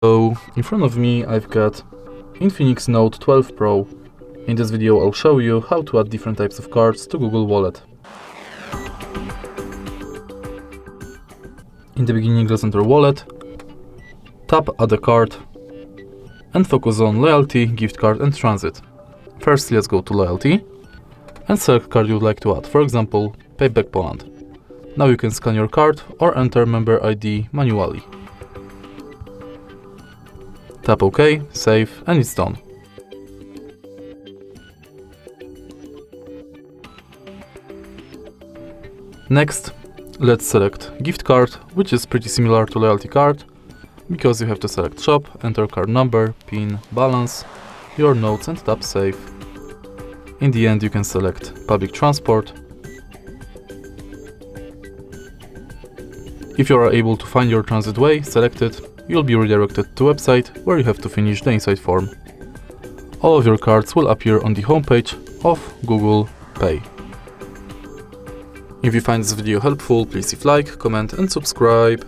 So in front of me I've got Infinix Note 12 Pro. In this video I'll show you how to add different types of cards to Google Wallet. In the beginning, let's enter Wallet, tap Add a card and focus on Loyalty, Gift Card and Transit. First, let's go to Loyalty and select card you would like to add, for example Payback Poland. Now you can scan your card or enter member ID manually. Tap OK, save, and it's done. Next, let's select gift card, which is pretty similar to loyalty card, because you have to select shop, enter card number, PIN, balance, your notes and tap save. In the end you can select public transport. If you are able to find your transit way, select it. You'll be redirected to a website where you have to finish the inside form. All of your cards will appear on the homepage of Google Pay. If you find this video helpful, please leave like, comment and subscribe.